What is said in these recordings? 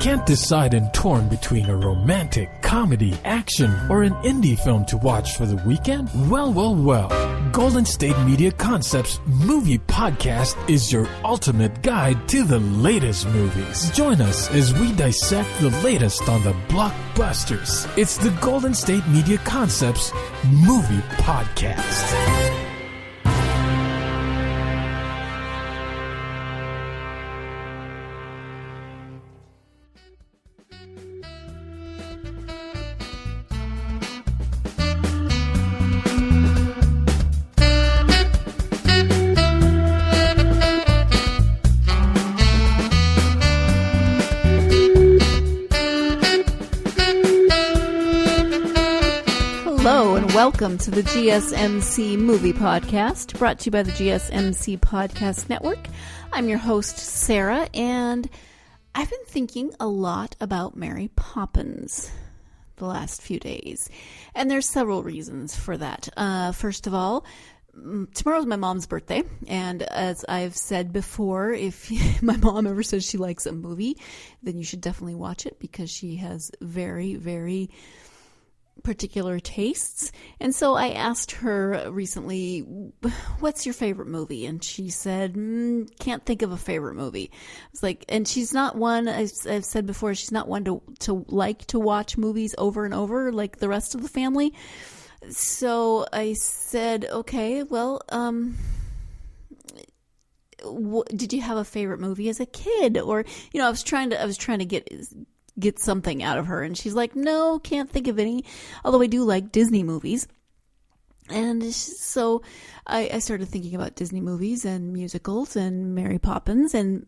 Can't decide and torn between a romantic, comedy, action, or an indie film to watch for the weekend? Well. Golden State Media Concepts Movie Podcast is your ultimate guide to the latest movies. Join us as we dissect the latest on the blockbusters. It's the Golden State Media Concepts Movie Podcast. Welcome to the GSMC Movie Podcast, brought to you by the GSMC Podcast Network. I'm your host, Sarah, and I've been thinking a lot about Mary Poppins the last few days, and there's several reasons for that. First of all, tomorrow's my mom's birthday, and as I've said before, if my mom ever says she likes a movie, then you should definitely watch it because she has very, very particular tastes. And so I asked her recently, what's your favorite movie? And she said, can't think of a favorite movie. I was like, and she's not one, I've said before, she's not one to like to watch movies over and over like the rest of the family. So I said, okay, well, did you have a favorite movie as a kid? Or, I was trying to get something out of her, and she's like, no, can't think of any, although I do like Disney movies. And so I started thinking about Disney movies and musicals and Mary Poppins, and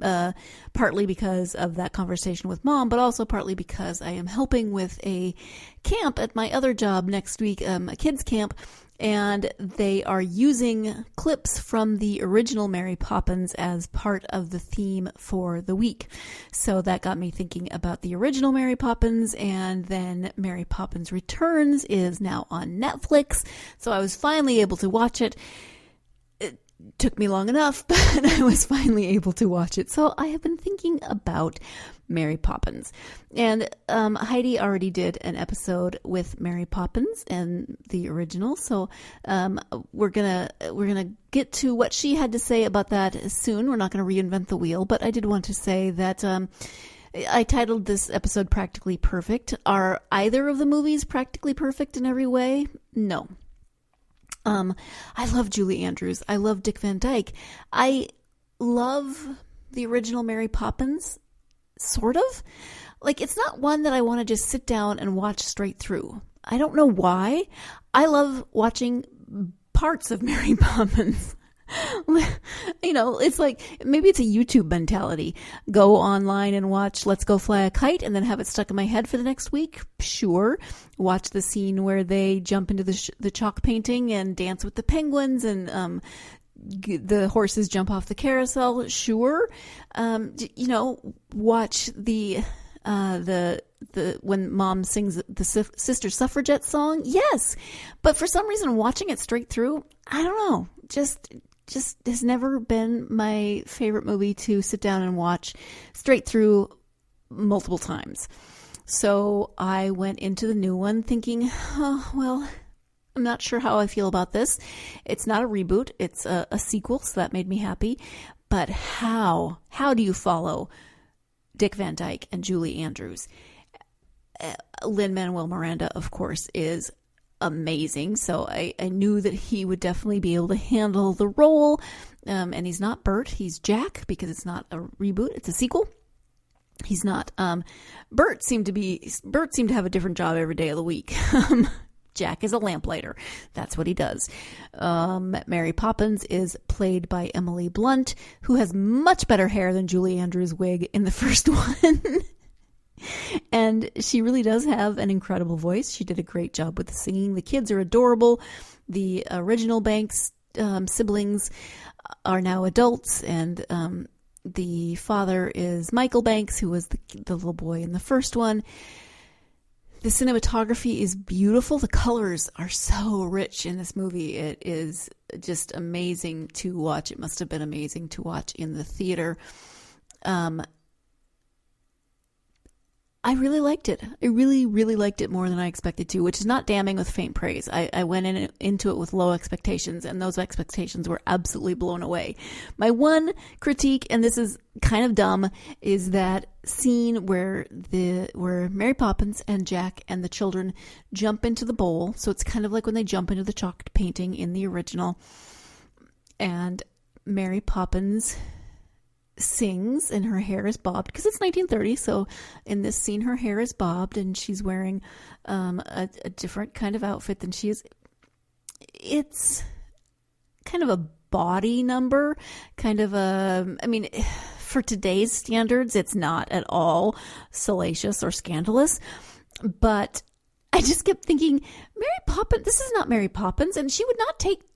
partly because of that conversation with Mom, but also partly because I am helping with a camp at my other job next week, a kids camp, and they are using clips from the original Mary Poppins as part of the theme for the week. So that got me thinking about the original Mary Poppins, and then Mary Poppins Returns is now on Netflix. So I was finally able to watch it. It took me long enough, but I was finally able to watch it. So I have been thinking about Mary Poppins, and Heidi already did an episode with Mary Poppins and the original, so we're gonna get to what she had to say about that soon. We're not going to reinvent the wheel, but I did want to say that I titled this episode Practically Perfect. Are either of the movies practically perfect in every way? No. I love Julie Andrews. I love Dick Van Dyke. I love the original Mary Poppins. Sort of. Like, it's not one that I want to just sit down and watch straight through. I don't know why. I love watching parts of Mary Poppins. It's like, maybe it's a YouTube mentality. Go online and watch Let's Go Fly a Kite and then have it stuck in my head for the next week. Sure. Watch the scene where they jump into the chalk painting and dance with the penguins and, the horses jump off the carousel. Sure. Watch the when Mom sings the Sister Suffragette song. Yes. But for some reason, watching it straight through, I don't know, just has never been my favorite movie to sit down and watch straight through multiple times. So I went into the new one thinking, oh, well, I'm not sure how I feel about this. It's not a reboot. It's a sequel, so that made me happy. But how do you follow Dick Van Dyke and Julie Andrews? Lin-Manuel Miranda, of course, is amazing. So I knew that he would definitely be able to handle the role. And he's not Bert. He's Jack, because it's not a reboot. It's a sequel. He's not. Bert seemed to have a different job every day of the week. Jack is a lamplighter. That's what he does. Mary Poppins is played by Emily Blunt, who has much better hair than Julie Andrews' wig in the first one. And she really does have an incredible voice. She did a great job with the singing. The kids are adorable. The original Banks siblings are now adults, and the father is Michael Banks, who was the little boy in the first one. The cinematography is beautiful. The colors are so rich in this movie. It is just amazing to watch. It must have been amazing to watch in the theater. I really liked it. I really, really liked it more than I expected to, which is not damning with faint praise. I went into it with low expectations, and those expectations were absolutely blown away. My one critique, and this is kind of dumb, is that scene where Mary Poppins and Jack and the children jump into the bowl. So it's kind of like when they jump into the chalk painting in the original, and Mary Poppins sings and her hair is bobbed because it's 1930. So in this scene, her hair is bobbed and she's wearing a different kind of outfit than she is. It's kind of a body number, kind of for today's standards, it's not at all salacious or scandalous, but I just kept thinking, Mary Poppins, this is not Mary Poppins, and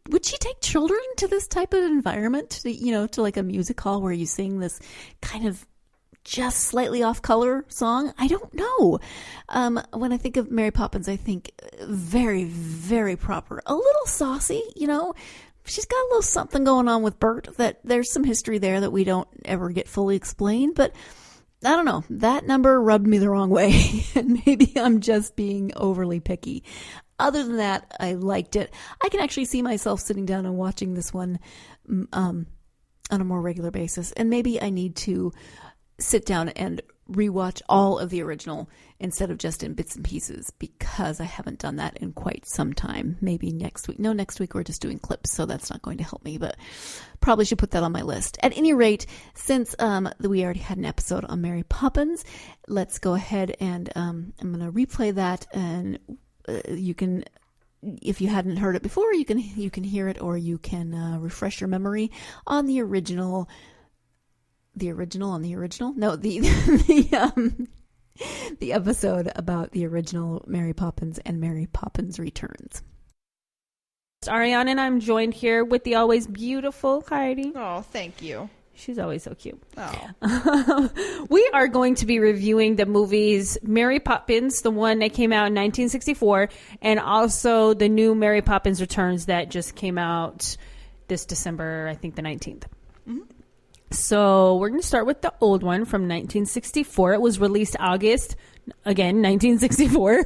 would she take children to this type of environment, to like a music hall where you sing this kind of just slightly off color song? I don't know. When I think of Mary Poppins, I think very, very proper, a little saucy, she's got a little something going on with Bert that there's some history there that we don't ever get fully explained, but I don't know. That number rubbed me the wrong way, and maybe I'm just being overly picky. Other than that, I liked it. I can actually see myself sitting down and watching this one on a more regular basis, and maybe I need to sit down and rewatch all of the original instead of just in bits and pieces, because I haven't done that in quite some time. Maybe next week. No, next week we're just doing clips, so that's not going to help me, but probably should put that on my list. At any rate, since we already had an episode on Mary Poppins, let's go ahead and I'm going to replay that, and you can, if you hadn't heard it before, you can hear it, or you can refresh your memory on the original. The episode about the original Mary Poppins and Mary Poppins Returns. Arianne, and I'm joined here with the always beautiful Heidi. Oh, thank you. She's always so cute. Oh. We are going to be reviewing the movies Mary Poppins, the one that came out in 1964, and also the new Mary Poppins Returns that just came out this December, I think the 19th. Mm-hmm. So we're going to start with the old one from 1964. It was released August, again, 1964.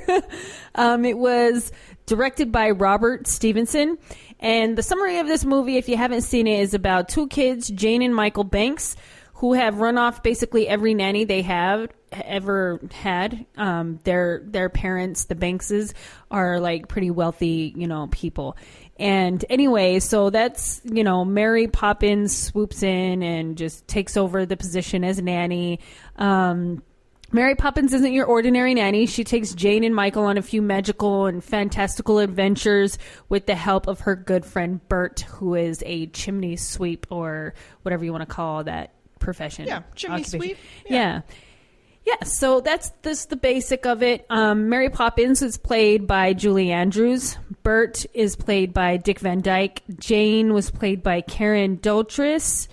It was directed by Robert Stevenson. And the summary of this movie, if you haven't seen it, is about two kids, Jane and Michael Banks, who have run off basically every nanny they have ever had. Their parents, the Bankses, are like pretty wealthy, people. And anyway, so that's, Mary Poppins swoops in and just takes over the position as nanny. Mary Poppins isn't your ordinary nanny. She takes Jane and Michael on a few magical and fantastical adventures with the help of her good friend Bert, who is a chimney sweep, or whatever you want to call that profession. Yeah, chimney sweep. Yeah. Yeah, so that's the basic of it. Mary Poppins is played by Julie Andrews. Bert is played by Dick Van Dyke. Jane was played by Karen Daughtris?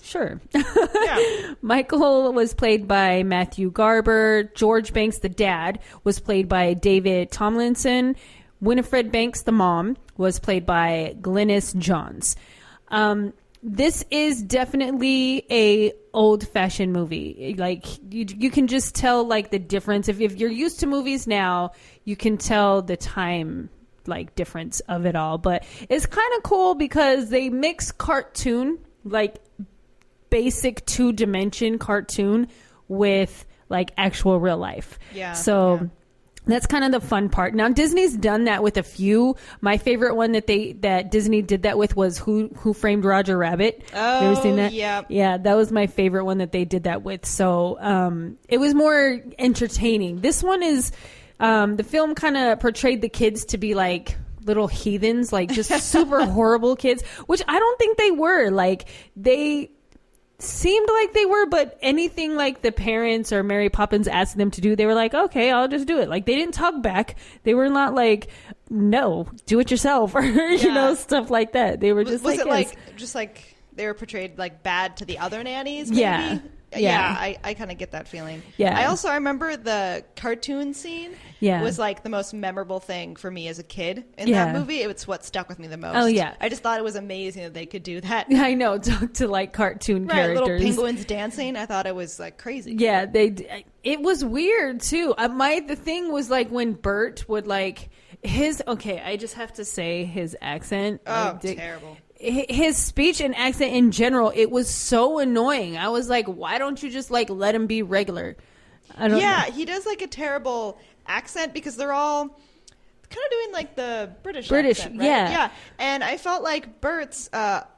Sure. Yeah. Michael was played by Matthew Garber. George Banks, the dad, was played by David Tomlinson. Winifred Banks, the mom, was played by Glynis Johns. This is definitely a old-fashioned movie. Like, you can just tell, like, the difference. If you're used to movies now, you can tell the time, like, difference of it all. But it's kind of cool because they mix cartoon, like, basic two-dimension cartoon with, like, actual real life. Yeah. So... Yeah. That's kind of the fun part. Now, Disney's done that with a few. My favorite one that Disney did that with was Who Framed Roger Rabbit. Oh, you ever seen that? Yep. Yeah, that was my favorite one that they did that with. So it was more entertaining. This one is, the film kind of portrayed the kids to be like little heathens, like just super horrible kids, which I don't think they were. Like, they seemed like they were, but anything like the parents or Mary Poppins asked them to do, they were like, okay, I'll just do it. Like, they didn't talk back. They were not like, no, do it yourself, or stuff like that. They were just was like, it yes. like just like they were portrayed like bad to the other nannies? Maybe? Yeah. I kind of get that feeling. Yeah. I remember the cartoon scene was like the most memorable thing for me as a kid in that movie. It's what stuck with me the most. Oh, yeah. I just thought it was amazing that they could do that. I know, talk to like cartoon characters. Little penguins dancing. I thought it was like crazy. Yeah, it was weird too. The thing was like when Bert would like I just have to say his accent. Oh, terrible. His speech and accent in general, it was so annoying. I was like, why don't you just like let him be regular? I don't know. He does like a terrible accent because they're all kind of doing like the British accent, right? Yeah. And I felt like Bert's,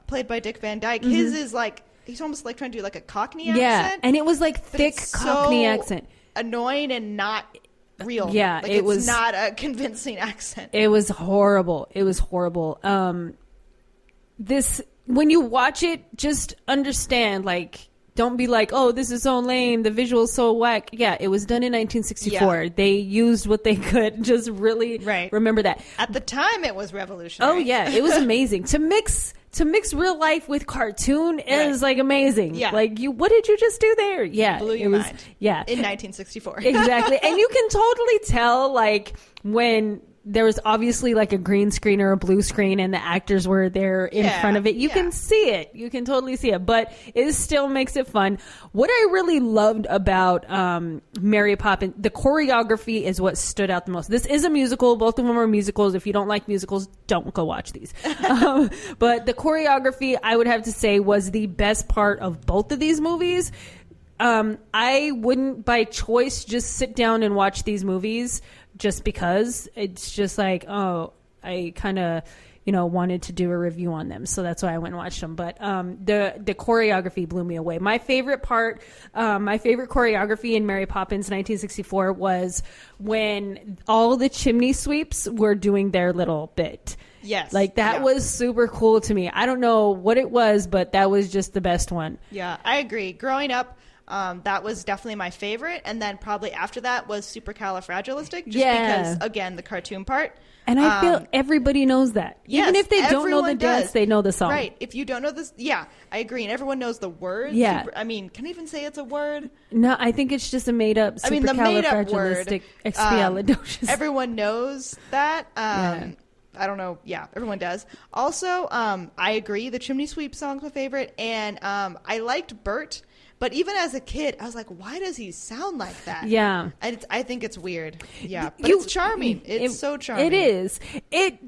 played by Dick Van Dyke, his is like, he's almost like trying to do like a Cockney accent. Yeah, and it was like thick Cockney accent. Annoying and not real. Yeah, like, it's not a convincing accent. It was horrible. When you watch it, just understand, like, don't be like, oh, this is so lame, the visual's so whack. Yeah, it was done in 1964. Yeah. They used what they could. Just really remember that. At the time, it was revolutionary. Oh, yeah, it was amazing. To mix real life with cartoon is like amazing. Yeah. Like, what did you just do there? Yeah. Blew your mind. Yeah. In 1964. Exactly. And you can totally tell, like, when there was obviously like a green screen or a blue screen and the actors were there in front of it. You can see it. You can totally see it. But it still makes it fun. What I really loved about Mary Poppins, the choreography is what stood out the most. This is a musical. Both of them are musicals. If you don't like musicals, don't go watch these. But the choreography, I would have to say, was the best part of both of these movies. I wouldn't by choice just sit down and watch these movies just because. It's just like, oh, I kind of, wanted to do a review on them. So that's why I went and watched them. But the choreography blew me away. My favorite choreography in Mary Poppins 1964 was when all the chimney sweeps were doing their little bit. Yes. Like, that was super cool to me. I don't know what it was, but that was just the best one. Yeah, I agree. Growing up, that was definitely my favorite. And then probably after that was Supercalifragilistic. Just because, again, the cartoon part. And I feel everybody knows that. Yes, even if they don't know the dance, they know the song. Right. If you don't know this, I agree. And everyone knows the word. Yeah. Can I even say it's a word? No, I think it's just a made-up supercalifragilistic expialidocious. Everyone knows that. I don't know. Yeah, everyone does. Also, I agree. The Chimney Sweep song's my favorite. And I liked Bert. But even as a kid, I was like, why does he sound like that? Yeah. I think it's weird. Yeah. But it's charming. It's so charming. It is.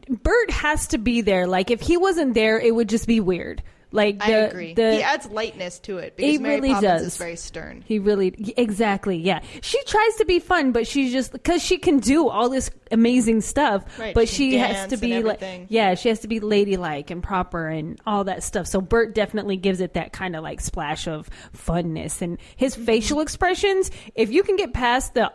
Bert has to be there. Like, if he wasn't there, it would just be weird. Like, I agree. He adds lightness to it because Mary Poppins is very stern. Exactly. Yeah. She tries to be fun, but she's just, because she can do all this amazing stuff, right, but she has to be like, she has to be ladylike and proper and all that stuff. So Bert definitely gives it that kind of like splash of funness, and his facial expressions, if you can get past the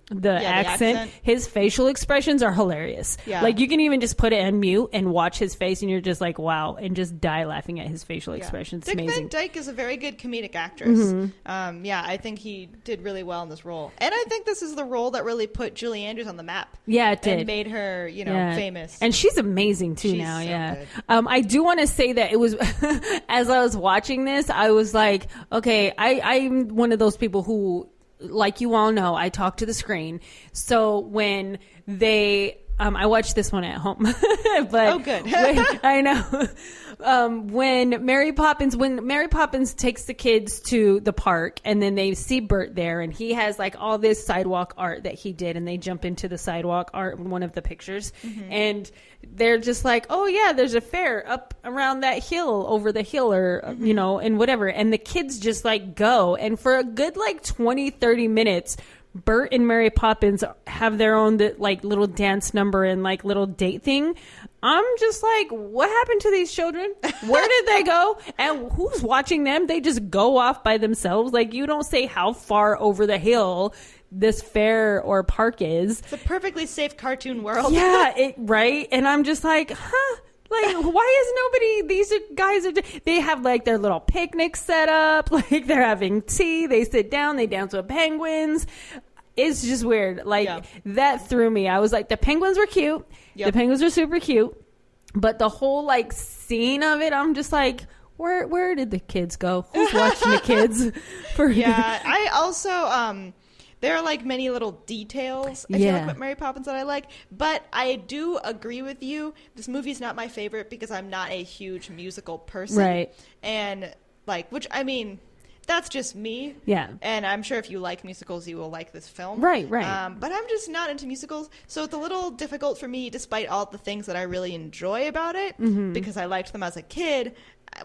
accent, his facial expressions are hilarious. Yeah. Like, you can even just put it on mute and watch his face and you're just like, wow, and just die laughing at his facial expressions. It's amazing. Dick Van Dyke is a very good comedic actress. Mm-hmm. I think he did really well in this role. And I think this is the role that really put Julie Andrews on the map. Yeah, it did. And made her, famous. And she's amazing too now. So good. I do want to say that it was, as I was watching this, I was like, okay, I'm one of those people who, like you all know, I talk to the screen. So when I watched this one at home, but good. I know. When Mary Poppins takes the kids to the park and then they see Bert there and he has like all this sidewalk art that he did, and they jump into the sidewalk art in one of the pictures, and they're just like, oh yeah, there's a fair up around that hill, over the hill, or and whatever, and the kids just like go, and for a good like 20-30 minutes Bert and Mary Poppins have their own like little dance number and like little date thing. I'm just like, what happened to these children? Where did they go? And who's watching them? They just go off by themselves. Like, you don't say how far over the hill this fair or park is. It's a perfectly safe cartoon world. Yeah, right? And I'm just like, huh? Like, why is nobody, these guys they have like their little picnic set up, like they're having tea, they sit down, they dance with penguins. It's just weird. Like, that threw me. I was like, the penguins were cute. Yep. The penguins were super cute. But the whole like scene of it, I'm just like, where did the kids go? Who's watching the kids? Yeah, I also there are like many little details I feel like about Mary Poppins that I like, but I do agree with you. This movie is not my favorite because I'm not a huge musical person, right? And like, which I mean, that's just me. Yeah. And I'm sure if you like musicals, you will like this film. Right. But I'm just not into musicals, so it's a little difficult for me, despite all the things that I really enjoy about it, because I liked them as a kid.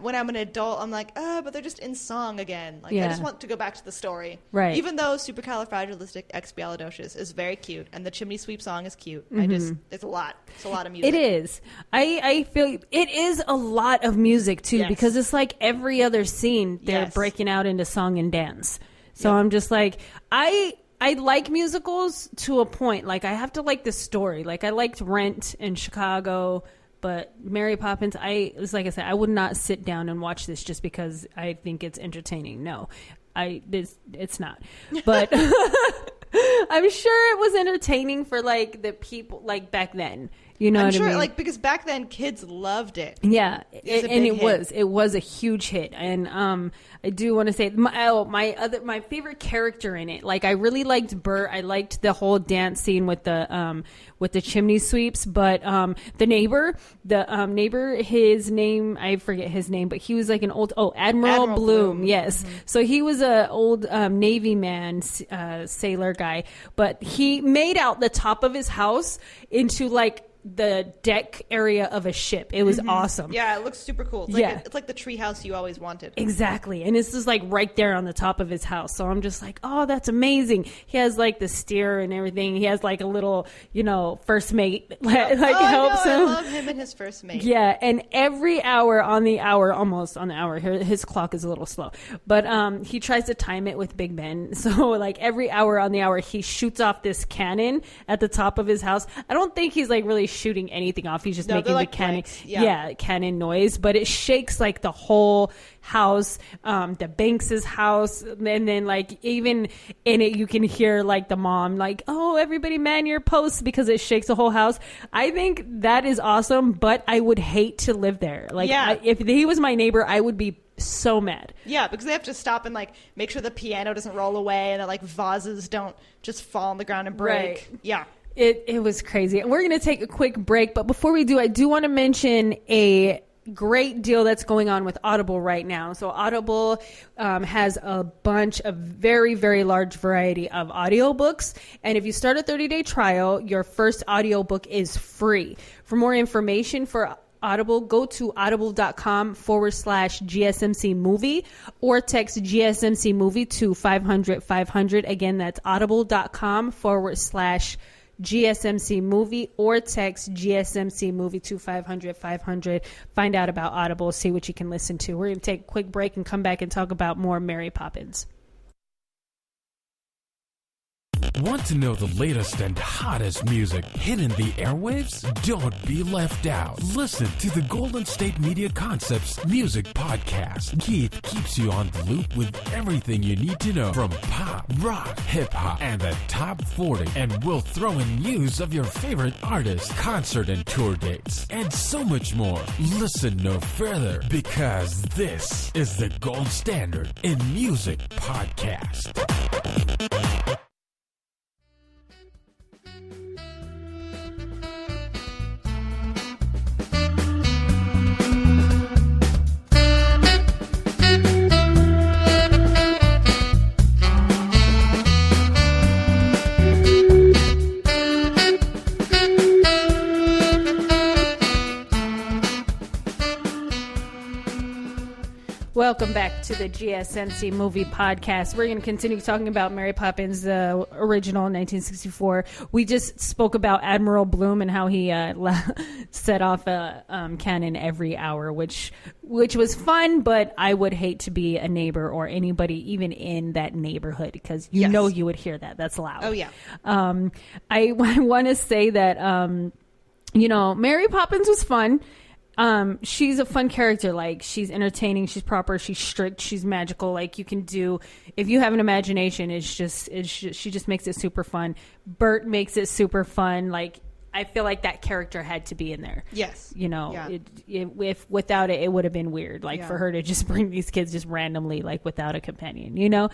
When I'm an adult, I'm like, but they're just in song again. Like, I just want to go back to the story. Right. Even though Supercalifragilisticexpialidocious is very cute, and the Chimney Sweep song is cute. It's a lot. It's a lot of music. It is. I feel it is a lot of music, too, because it's like every other scene, they're breaking out into song and dance. So I'm just like, I like musicals to a point. Like, I have to like the story. Like, I liked Rent in Chicago. But Mary Poppins, it's like I said, I would not sit down and watch this just because I think it's entertaining. No, it's not. But I'm sure it was entertaining for like the people like back then. You know I'm what sure, I mean? like, because back then kids loved it. Yeah, it was a huge hit, and I do want to say my favorite character in it. Like, I really liked Bert. I liked the whole dance scene with the chimney sweeps, but the neighbor, his name, I forget his name, but he was like an old Admiral Bloom. Yes, so he was a old Navy man, sailor guy, but he made out the top of his house into like the deck area of a ship. It was awesome. Yeah, it looks super cool. It's it's like the tree house you always wanted. Exactly. And it's just like right there on the top of his house. So I'm just like, oh, that's amazing. He has like the steer and everything. He has like a little, first mate helps him. I love him and his first mate. Yeah, and every hour on the hour, almost on the hour, his clock is a little slow, but he tries to time it with Big Ben. So like every hour on the hour, he shoots off this cannon at the top of his house. I don't think he's like really shooting anything off. He's just making like the cannon, cannon noise, but it shakes like the whole house, the Banks's house, and then like even in it you can hear like the mom like, oh, everybody man your posts, because it shakes the whole house. I think that is awesome, but I would hate to live there. Like, if he was my neighbor, I would be so mad. Yeah, because they have to stop and like make sure the piano doesn't roll away and that like vases don't just fall on the ground and break. Right. Yeah. It was crazy. We're going to take a quick break, but before we do, I do want to mention a great deal that's going on with Audible right now. So Audible has a bunch of very, very large variety of audiobooks. And if you start a 30-day trial, your first audiobook is free. For more information for Audible, go to audible.com/GSMC movie or text GSMC movie to 500-500. Again, that's audible.com/GSMC movie or text GSMC movie to 500-500. Find out about Audible, see what you can listen to. We're going to take a quick break and come back and talk about more Mary Poppins. Want to know the latest and hottest music hitting the airwaves? Don't be left out. Listen to the Golden State Media Concepts Music Podcast. Keith keeps you on the loop with everything you need to know from pop, rock, hip-hop, and the top 40. And we'll throw in news of your favorite artists, concert and tour dates, and so much more. Listen no further, because this is the gold standard in music podcast. Welcome back to the GSMC Movie Podcast. We're going to continue talking about Mary Poppins, the original 1964. We just spoke about Admiral Bloom and how he set off a cannon every hour, which was fun, but I would hate to be a neighbor or anybody even in that neighborhood, because you know you would hear that. That's loud. Oh, yeah. I want to say that, Mary Poppins was fun. She's a fun character. Like, she's entertaining, she's proper, she's strict, she's magical. Like, you can do, if you have an imagination, she just makes it super fun. Bert makes it super fun. Like, I feel like that character had to be in there. Yes. You know, Yeah. if without it, it would have been weird. Like for her to just bring these kids just randomly, like without a companion, you know?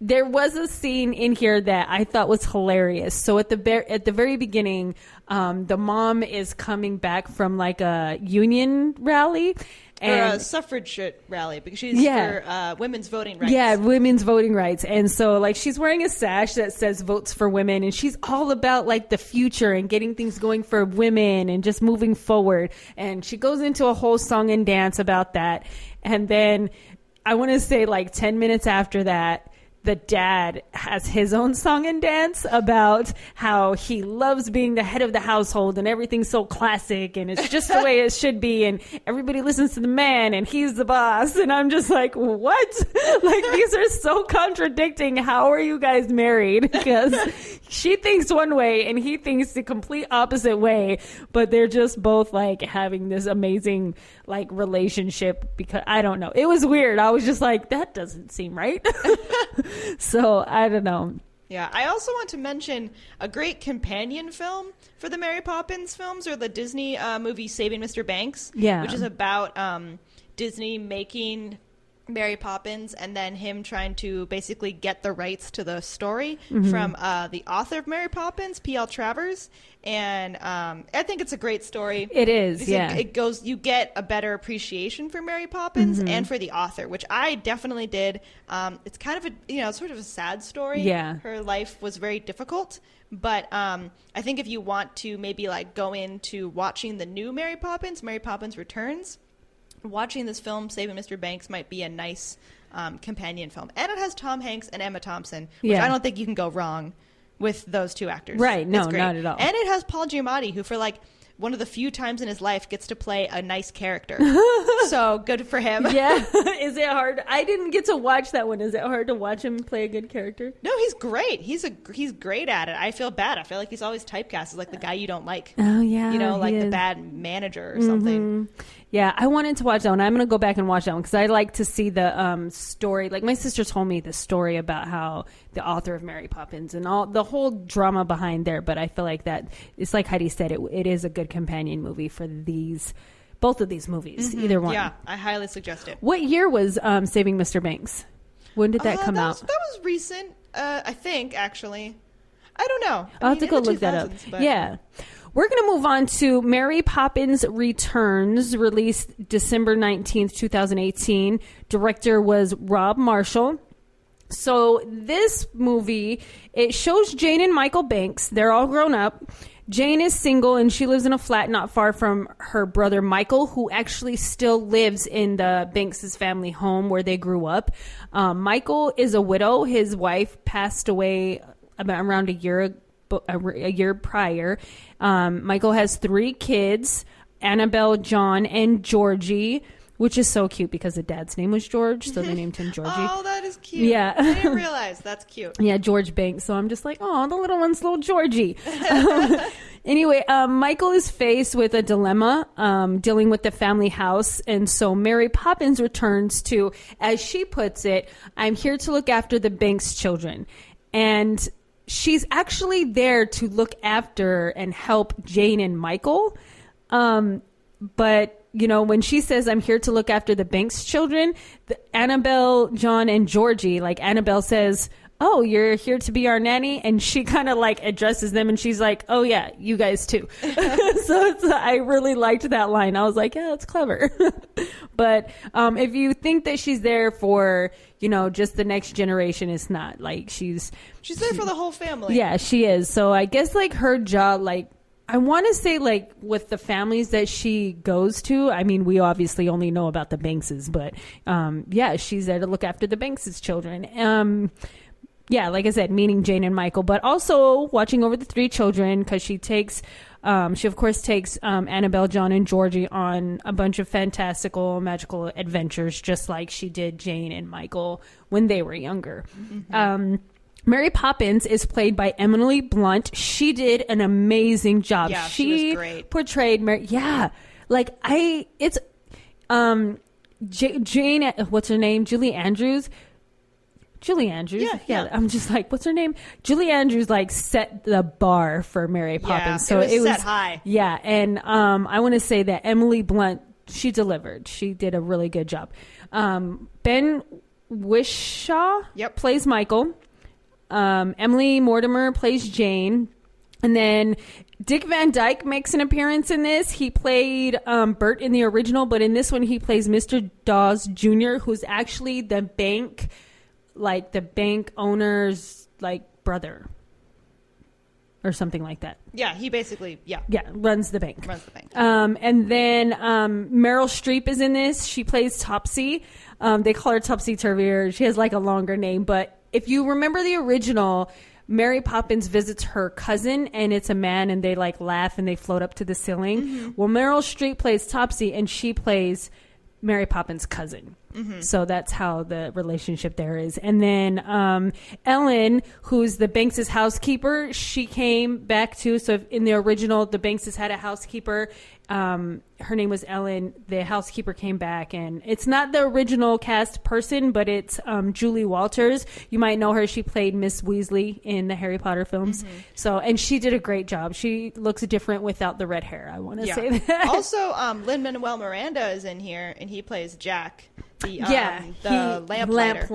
There was a scene in here that I thought was hilarious. So at the very beginning, the mom is coming back from like a union rally. Or a suffrage rally because she's for women's voting rights. Yeah, women's voting rights. And so like she's wearing a sash that says votes for women, and she's all about like the future and getting things going for women and just moving forward. And she goes into a whole song and dance about that. And then I want to say like 10 minutes after that, the dad has his own song and dance about how he loves being the head of the household and everything's so classic and it's just the way it should be and everybody listens to the man and he's the boss. And I'm just like, what? Like, these are so contradicting. How are you guys married? Because she thinks one way and he thinks the complete opposite way, but they're just both like having this amazing like relationship. Because I don't know, it was weird. I was just like, that doesn't seem right. So I don't know. Yeah, I also want to mention a great companion film for the Mary Poppins films, or the Disney movie Saving Mr. Banks, which is about Disney making Mary Poppins and then him trying to basically get the rights to the story from the author of Mary Poppins, P.L. Travers. And I think it's a great story. It is, yeah. It goes, you get a better appreciation for Mary Poppins and for the author, which I definitely did. It's kind of a, sort of a sad story. Yeah. Her life was very difficult. But I think if you want to maybe like go into watching the new Mary Poppins Returns, watching this film, Saving Mr. Banks, might be a nice companion film. And it has Tom Hanks and Emma Thompson, which I don't think you can go wrong with those two actors. Right. No, not at all. And it has Paul Giamatti, who for like one of the few times in his life gets to play a nice character. So good for him. Yeah. Is it hard? I didn't get to watch that one. Is it hard to watch him play a good character? No, he's great. He's great at it. I feel bad. I feel like he's always typecast as like the guy you don't like. Oh, yeah. Like the bad manager or something. Yeah, I wanted to watch that one. I'm going to go back and watch that one because I like to see the story. Like my sister told me the story about how the author of Mary Poppins and all the whole drama behind there. But I feel like that it's like Heidi said, it is a good companion movie for both of these movies, either one. Yeah, I highly suggest it. What year was Saving Mr. Banks? When did that come out? That was recent, I think, actually. I don't know. I'll have to go look that up. But... Yeah. We're going to move on to Mary Poppins Returns, released December 19th, 2018. Director was Rob Marshall. So this movie, it shows Jane and Michael Banks. They're all grown up. Jane is single and she lives in a flat not far from her brother Michael, who actually still lives in the Banks' family home where they grew up. Michael is a widow. His wife passed away around a year prior. Michael has 3 kids, Annabelle, John, and Georgie, which is so cute because the dad's name was George, so they named him Georgie. Oh, that is cute. Yeah. I didn't realize. That's cute. Yeah, George Banks. So I'm just like, oh, the little one's little Georgie. Anyway, Michael is faced with a dilemma dealing with the family house. And so Mary Poppins returns to, as she puts it, I'm here to look after the Banks children. And she's actually there to look after and help Jane and Michael. But, when she says, I'm here to look after the Banks children, Annabelle, John, and Georgie, like Annabelle says, oh, you're here to be our nanny? And she kind of like addresses them and she's like, oh yeah, you guys too. So I really liked that line. I was like, yeah, that's clever. But if you think that she's there for, just the next generation, it's not. Like she's there for the whole family. Yeah, she is. So I guess like her job, like I want to say like with the families that she goes to, I mean, we obviously only know about the Bankses, but yeah, she's there to look after the Banks' children. Yeah, like I said, meaning Jane and Michael, but also watching over the 3 children because she of course takes Annabelle, John, and Georgie on a bunch of fantastical, magical adventures, just like she did Jane and Michael when they were younger. Mary Poppins is played by Emily Blunt. She did an amazing job. Yeah, she was great. Portrayed Mary. Yeah, like Jane. What's her name? Julie Andrews. Julie Andrews. Yeah. I'm just like, what's her name? Julie Andrews like set the bar for Mary Poppins. So it was set high. Yeah. And I want to say that Emily Blunt, she delivered. She did a really good job. Ben Whishaw plays Michael. Emily Mortimer plays Jane. And then Dick Van Dyke makes an appearance in this. He played Bert in the original, but in this one he plays Mr. Dawes Jr., who's actually the bank owner's like brother or something like that. Yeah, he basically runs the bank. And then Meryl Streep is in this. She plays Topsy. They call her Topsy Turvy. She has like a longer name, but if you remember the original, Mary Poppins visits her cousin, and it's a man, and they like laugh and they float up to the ceiling. Mm-hmm. Well, Meryl Streep plays Topsy, and she plays Mary Poppins' cousin. Mm-hmm. So that's how the relationship there is. And then Ellen, who's the Banks' housekeeper, she came back too. So in the original, the Banks' had a housekeeper. Her name was Ellen. The housekeeper came back, and it's not the original cast person, but it's Julie Walters. You might know her. She played Miss Weasley in the Harry Potter films. Mm-hmm. So, and she did a great job. She looks different without the red hair. I want to say that. Also, Lin-Manuel Miranda is in here, and he plays Jack. The lamplighter.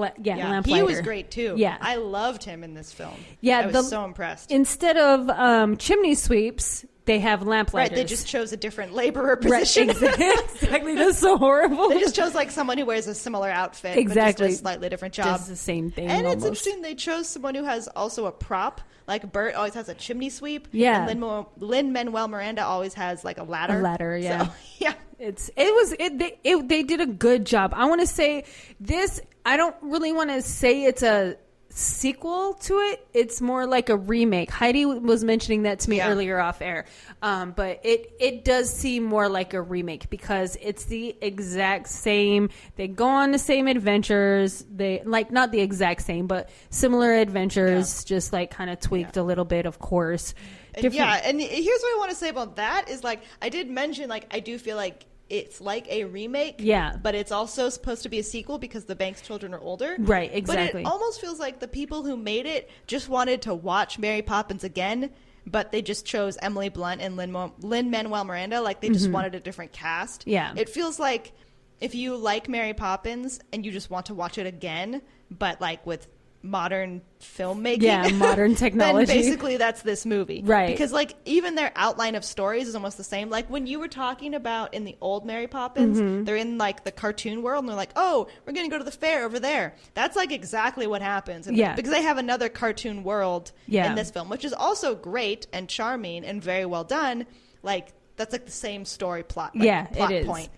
He was great too. Yeah, I loved him in this film. Yeah, I was so impressed. Instead of chimney sweeps, they have lamplighters. Right, they just chose a different laborer position. Right, exactly. That's so horrible. They just chose like someone who wears a similar outfit, exactly, but just a slightly different job. Just the same thing. And almost. It's interesting they chose someone who has also a prop. Like Bert always has a chimney sweep. Yeah. And Lin-Manuel Miranda always has like a ladder. Yeah. So, yeah. They did a good job. I want to say this. I don't really want to say it's a sequel to it. It's more like a remake. Heidi was mentioning that to me earlier off air, but it does seem more like a remake because it's the exact same. They go on the same adventures. They like not the exact same, but similar adventures, just like kind of tweaked a little bit, of course. And here's what I want to say about that is like I did mention like I do feel like it's like a remake, but it's also supposed to be a sequel because the Banks children are older. Right, exactly. But it almost feels like the people who made it just wanted to watch Mary Poppins again, but they just chose Emily Blunt and Lin-Manuel Miranda. Like, they just wanted a different cast. Yeah. It feels like if you like Mary Poppins and you just want to watch it again, but, like, with modern filmmaking, modern technology, then basically that's this movie, right? Because like even their outline of stories is almost the same. Like when you were talking about in the old Mary Poppins, they're in like the cartoon world and they're like, oh, we're gonna go to the fair over there. That's like exactly what happens, because they have another cartoon world in this film, which is also great and charming and very well done. Like that's like the same story plot, plot it is. point.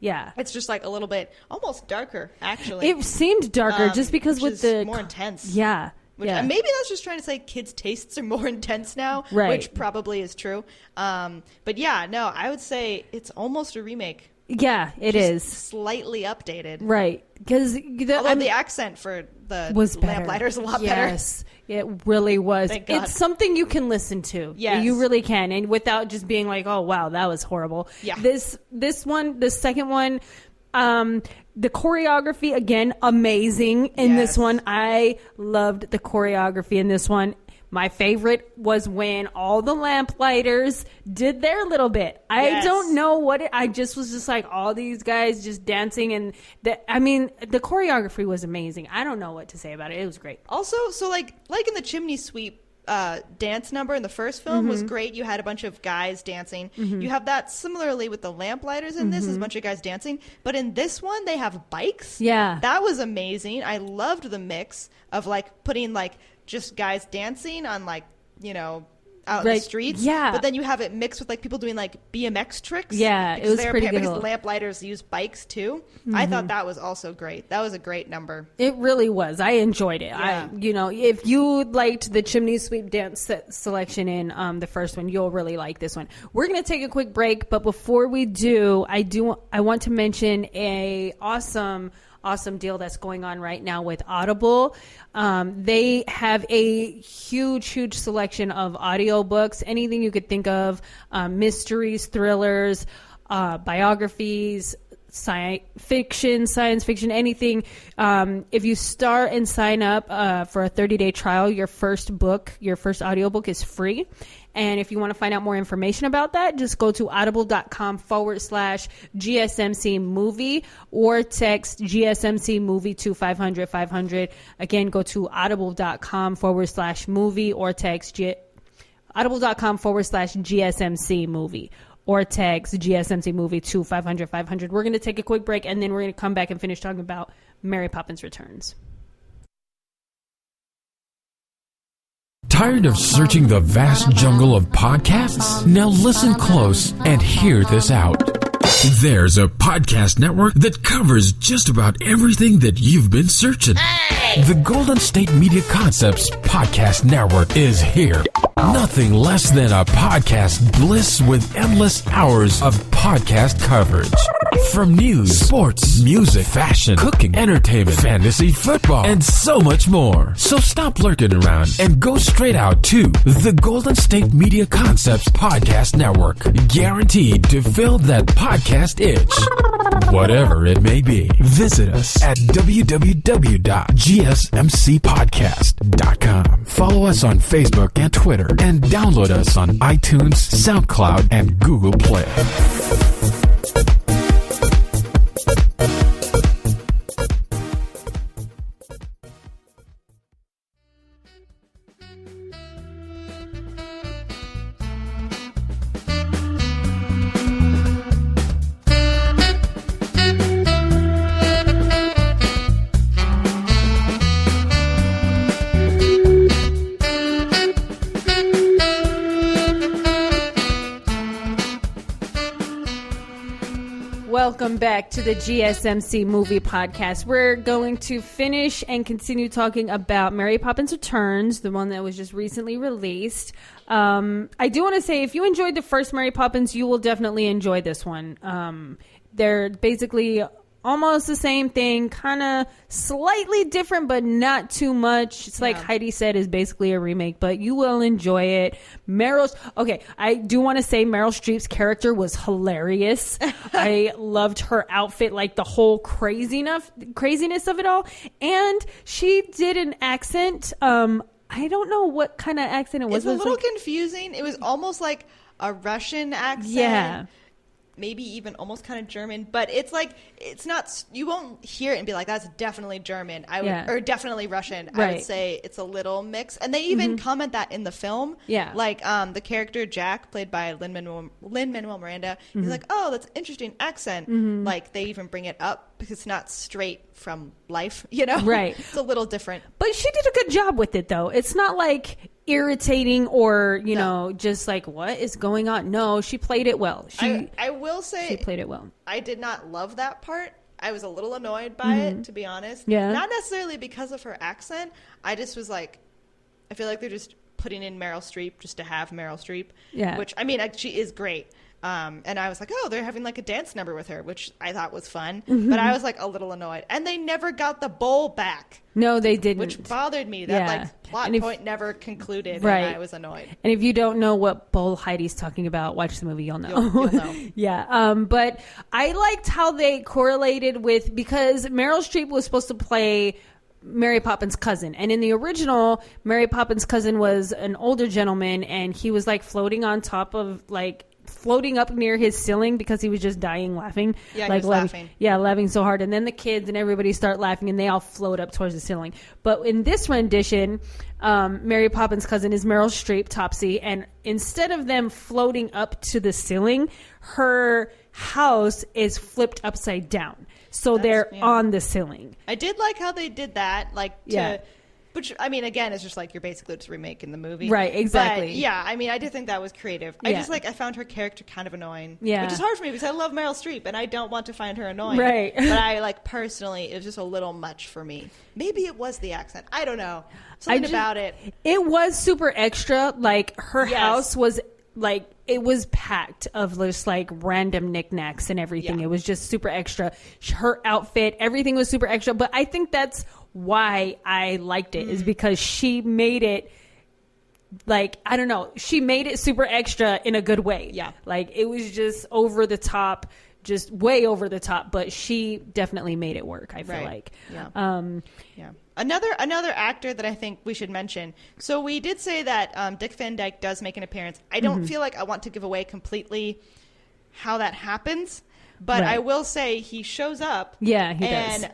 Yeah, it's just like a little bit almost darker. Actually, it seemed darker just because with the more intense. Yeah. And maybe that's just trying to say kids' tastes are more intense now, which probably is true. But yeah, no, I would say it's almost a remake. Yeah, it is slightly updated, right? Because the accent for the lamplighter's a lot better. Yes, it really was. It's something you can listen to. Yes, you really can, and without just being like, "Oh wow, that was horrible." Yeah, this one, the second one. The choreography, again, amazing in this one. I loved the choreography in this one. My favorite was when all the lamplighters did their little bit. I don't know what I just was just like all these guys just dancing, and the choreography was amazing. I don't know what to say about it. It was great. Also, so like in the chimney sweep dance number in the first film was great. You had a bunch of guys dancing. You have that similarly with the lamplighters in this, is a bunch of guys dancing. But in this one, they have bikes. Yeah. That was amazing. I loved the mix of like putting like just guys dancing on like, out in the streets. Yeah. But then you have it mixed with like people doing like BMX tricks. Yeah, it was pretty good. Because the lamplighters use bikes too. I thought that was also great. That was a great number. It really was. I enjoyed it. Yeah. If you liked the chimney sweep dance selection in the first one, you'll really like this one. We're going to take a quick break, but before we do, I want to mention a awesome deal that's going on right now with Audible. They have a huge selection of audiobooks, anything you could think of, mysteries, thrillers, biographies, science fiction, anything. If you start and sign up for a 30-day trial, your first audiobook is free. And if you want to find out more information about that, just go to audible.com/GSMC movie or text GSMC movie to 500. Again, go to audible.com/movie or text audible.com/GSMC movie or text GSMC movie to 500. We're going to take a quick break, and then we're going to come back and finish talking about Mary Poppins Returns. Tired of searching the vast jungle of podcasts? Now listen close and hear this out. There's a podcast network that covers just about everything that you've been searching. The Golden State Media Concepts Podcast Network is here. Nothing less than a podcast bliss with endless hours of podcast coverage. From news, sports, music, fashion, cooking, entertainment, fantasy, football, and so much more. So stop lurking around and go straight out to the Golden State Media Concepts Podcast Network. Guaranteed to fill that podcast itch. Whatever it may be. Visit us at www.gsmcpodcast.com. Follow us on Facebook and Twitter, and download us on iTunes, SoundCloud, and Google Play. Welcome back to the GSMC Movie Podcast. We're going to finish and continue talking about Mary Poppins Returns, the one that was just recently released. I do want to say, if you enjoyed the first Mary Poppins, you will definitely enjoy this one. They're basically almost the same thing, kind of slightly different, but not too much. It's like Heidi said, is basically a remake, but you will enjoy it. I do want to say Meryl Streep's character was hilarious. I loved her outfit, like the whole craziness of it all. And she did an accent. I don't know what kind of accent it was. It's a little confusing. It was almost like a Russian accent. Yeah. Maybe even almost kind of German, but it's like, it's not, you won't hear it and be like, that's definitely German. Or definitely Russian. Right. I would say it's a little mix. And they even comment that in the film. Yeah. Like, the character Jack, played by Lin-Manuel Miranda, he's like, oh, that's an interesting accent. Like, they even bring it up because it's not straight from life, you know? Right. It's a little different. But she did a good job with it, though. It's not like irritating or, you know, just like, what is going on? No, she played it well. I will say, she played it well. I did not love that part. I was a little annoyed by it, to be honest. Yeah. Not necessarily because of her accent. I just was like, I feel like they're just putting in Meryl Streep just to have Meryl Streep. Yeah. Which, I mean, she is great. And I was like, oh, they're having like a dance number with her, which I thought was fun. But I was like a little annoyed. And they never got the bowl back. No, they didn't. Which bothered me. That like plot point never concluded. Right. And I was annoyed. And if you don't know what bowl Heidi's talking about, watch the movie, you'll know. You'll know. Yeah. But I liked how they correlated with, because Meryl Streep was supposed to play Mary Poppins' cousin, and in the original, Mary Poppins' cousin was an older gentleman, and he was like floating on top of floating up near his ceiling because he was just dying laughing. Yeah, like he was laughing. Yeah, laughing so hard. And then the kids and everybody start laughing and they all float up towards the ceiling. But in this rendition, Mary Poppins' cousin is Meryl Streep, Topsy, and instead of them floating up to the ceiling, her house is flipped upside down. So they're on the ceiling. I did like how they did that, which, I mean, again, it's just like you're basically just remaking the movie. Right, exactly. But, yeah, I mean, I did think that was creative. I found her character kind of annoying. Yeah. Which is hard for me because I love Meryl Streep and I don't want to find her annoying. Right. But I, personally, it was just a little much for me. Maybe it was the accent. I don't know. Something about it. It was super extra. Like, her house was, it was packed of just, random knickknacks and everything. Yeah. It was just super extra. Her outfit, everything was super extra. But I think that's why I liked it, is because she made it I don't know, she made it super extra in a good way. Yeah. It was just over the top, just way over the top, but she definitely made it work, I feel like. Yeah. Another actor that I think we should mention. So we did say that Dick Van Dyke does make an appearance. I don't feel like I want to give away completely how that happens, but I will say he shows up. Yeah, he does.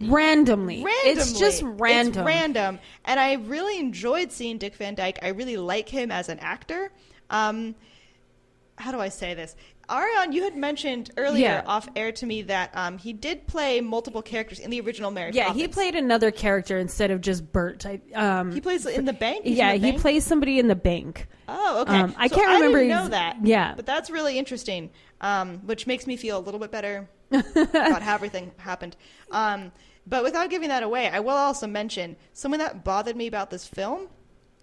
Randomly. It's just random. It's random. And I really enjoyed seeing Dick Van Dyke. I really like him as an actor. How do I say this? Arianne, you had mentioned earlier off air to me that he did play multiple characters in the original Mary Poppins. Yeah, he played another character instead of just Bert. He plays in the bank? He plays somebody in the bank. Oh, okay. I can't remember. I didn't know that. Yeah. But that's really interesting, which makes me feel a little bit better about how everything happened. But without giving that away, I will also mention something that bothered me about this film.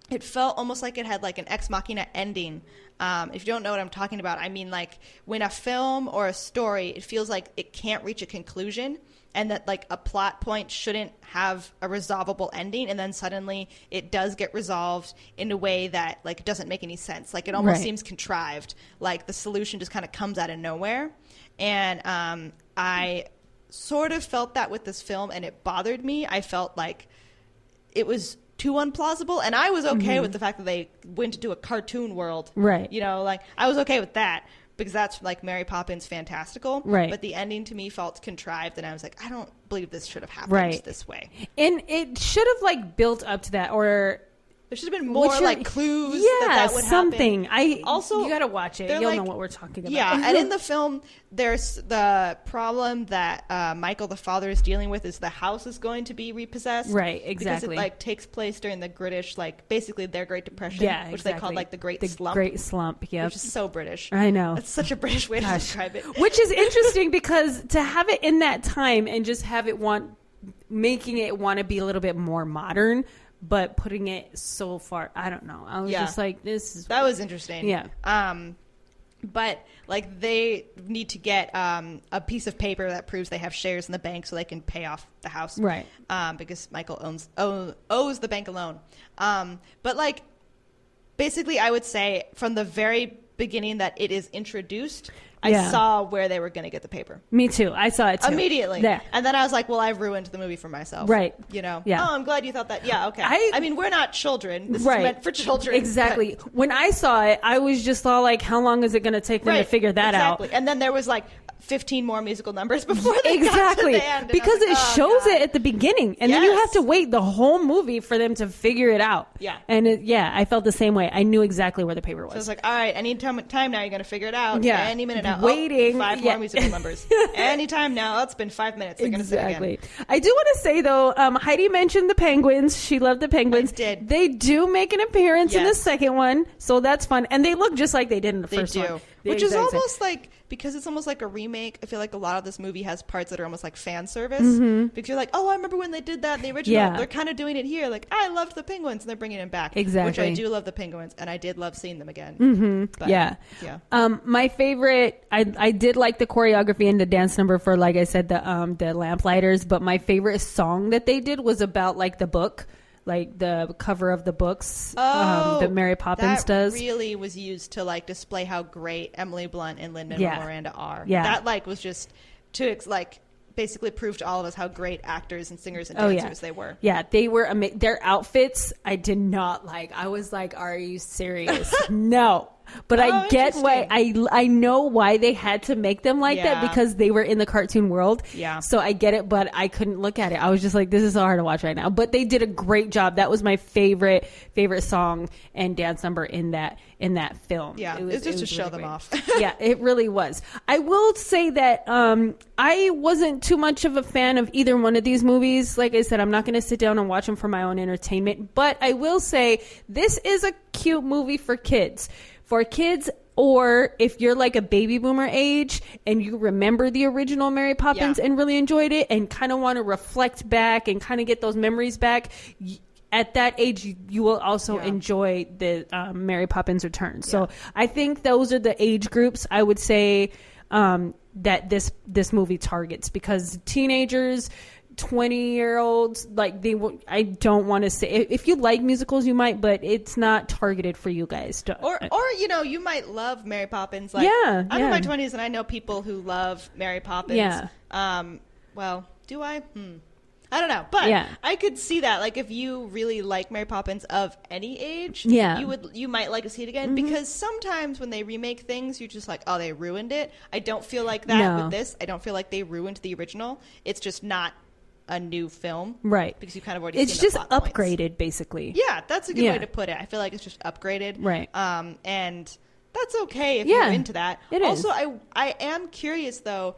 It felt almost like it had like an ex machina ending. If you don't know what I'm talking about, I mean like when a film or a story, it feels like it can't reach a conclusion and that like a plot point shouldn't have a resolvable ending, and then suddenly it does get resolved in a way that like doesn't make any sense. Like it almost seems contrived. Like the solution just kind of comes out of nowhere. And I sort of felt that with this film, and it bothered me. I felt like it was too unplausible, and I was okay with the fact that they went to a cartoon world. Right. You know, like I was okay with that because that's like Mary Poppins fantastical. Right. But the ending to me felt contrived, and I was like, I don't believe this should have happened this way. And it should have like built up to that, or there should have been more like clues that would something. happen. You gotta watch it. You'll like, know what we're talking about. Yeah, and in the film, there's the problem that Michael, the father, is dealing with is the house is going to be repossessed. Right, exactly. Because it like takes place during the British, like basically their Great Depression, which they called like the Great Slump. Great Slump, yeah. Which is so British. I know. It's such a British way to describe it. Which is interesting because to have it in that time and just have it making it want to be a little bit more modern, but putting it so far, I don't know. I was just like, that was interesting. Yeah. But like they need to get a piece of paper that proves they have shares in the bank so they can pay off the house. Right. Because Michael owes the bank a loan. But like basically I would say from the very beginning that it is introduced, I saw where they were going to get the paper. Me too. I saw it too. Immediately. Yeah. And then I was like, well, I've ruined the movie for myself. Right. You know? Yeah. Oh, I'm glad you thought that. Yeah, okay. I mean, we're not children. This is meant for children. Exactly. When I saw it, I was just all like, how long is it going to take them to figure that out? And then there was like 15 more musical numbers before they got to the end. Because it shows it at the beginning. And then you have to wait the whole movie for them to figure it out. Yeah. And I felt the same way. I knew exactly where the paper was. So it's like, all right, any time now you're going to figure it out. Yeah. Any minute now. Waiting. 5 more musical numbers. Anytime now. It's been 5 minutes. They're going to say it again. I do want to say, though, Heidi mentioned the penguins. She loved the penguins. I did. They do make an appearance in the second one, so that's fun. And they look just like they did in the first one. Which is almost like, because it's almost like a remake, I feel like a lot of this movie has parts that are almost like fan service. Because you're like, oh, I remember when they did that in the original. Yeah. They're kind of doing it here. Like, I loved the penguins, and they're bringing them back. Exactly. Which I do love the penguins, and I did love seeing them again. But, yeah. My favorite, I did like the choreography and the dance number for, like I said, the Lamplighters. But my favorite song that they did was about, like, the book. Like the cover of the books that Mary Poppins does. That really was used to like display how great Emily Blunt and Lin-Manuel Miranda are. Yeah. That like was just to like basically prove to all of us how great actors and singers and dancers they were. Yeah, they were amazing. Their outfits I did not like. I was like, are you serious? No. But I get why I know why they had to make them like that, because they were in the cartoon world. Yeah. So I get it, but I couldn't look at it. I was just like, this is so hard to watch right now. But they did a great job. That was my favorite song and dance number in that film. Yeah. It was just to show them off. Yeah, it really was. I will say that I wasn't too much of a fan of either one of these movies. Like I said, I'm not going to sit down and watch them for my own entertainment. But I will say this is a cute movie for kids. For kids, or if you're like a baby boomer age and you remember the original Mary Poppins and really enjoyed it and kind of want to reflect back and kind of get those memories back, at that age, you will also enjoy the Mary Poppins Returns. So I think those are the age groups I would say that this movie targets, because teenagers, 20-year-olds, like I don't want to say, if you like musicals you might, but it's not targeted for you guys. Or you might love Mary Poppins. Like, yeah, I'm in my 20s and I know people who love Mary Poppins. Yeah. Well, do I? I don't know, but yeah. I could see that. Like, if you really like Mary Poppins of any age, yeah. you might like to see it again, because sometimes when they remake things, you're just like, oh, they ruined it. I don't feel like that with this. I don't feel like they ruined the original. It's just not a new film, right? Because you kind of already it's seen just the plot upgraded points. basically. Yeah, that's a good way to put it. I feel like it's just upgraded, right? And that's okay if you're into that. It also is. I am curious though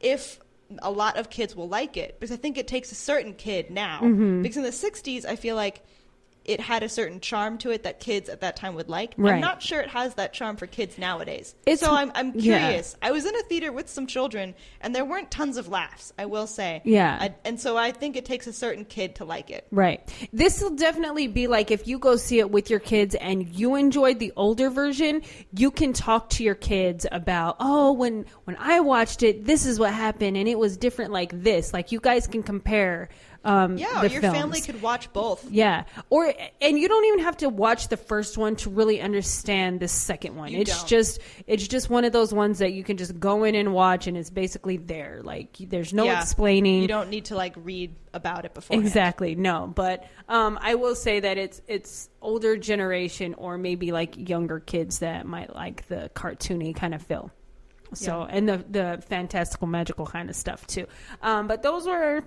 if a lot of kids will like it, because I think it takes a certain kid now, because in the 60s I feel like it had a certain charm to it that kids at that time would like. Right. I'm not sure it has that charm for kids nowadays. So I'm curious. I was in a theater with some children, and there weren't tons of laughs, I will say. Yeah. And so I think it takes a certain kid to like it. Right. This will definitely be like, if you go see it with your kids and you enjoyed the older version, you can talk to your kids about, oh, when I watched it, this is what happened, and it was different like this. Like, you guys can compare or your films. family could watch both. Yeah. And you don't even have to watch the first one to really understand the second one. It's just one of those ones that you can just go in and watch, and it's basically there. Like, there's no explaining. You don't need to like read about it beforehand. Exactly. No. But I will say that it's older generation, or maybe like younger kids that might like the cartoony kind of feel. So, and the fantastical, magical kind of stuff too. But those were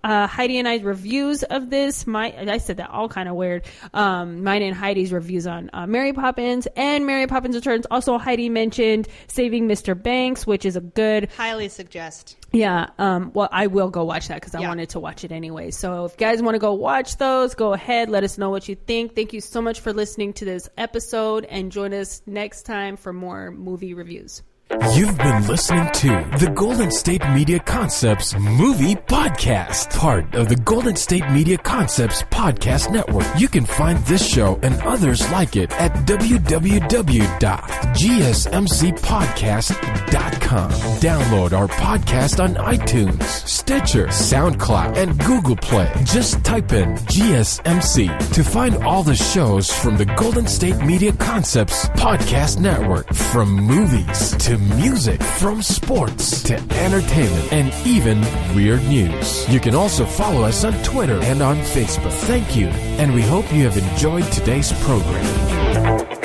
Heidi and I's reviews of this. I said that all kind of weird. Mine and Heidi's reviews on Mary Poppins and Mary Poppins Returns. Also, Heidi mentioned Saving Mr. Banks, which is a good. Highly suggest. Yeah. Well, I will go watch that because I wanted to watch it anyway. So if you guys want to go watch those, go ahead. Let us know what you think. Thank you so much for listening to this episode, and join us next time for more movie reviews. You've been listening to the Golden State Media Concepts Movie Podcast, part of the Golden State Media Concepts Podcast Network. You can find this show and others like it at www.gsmcpodcast.com. Download our podcast on iTunes, Stitcher, SoundCloud, and Google Play. Just type in GSMC to find all the shows from the Golden State Media Concepts Podcast Network, from movies to music, from sports to entertainment, and even weird news. You can also follow us on Twitter and on Facebook. Thank you, and we hope you have enjoyed today's program.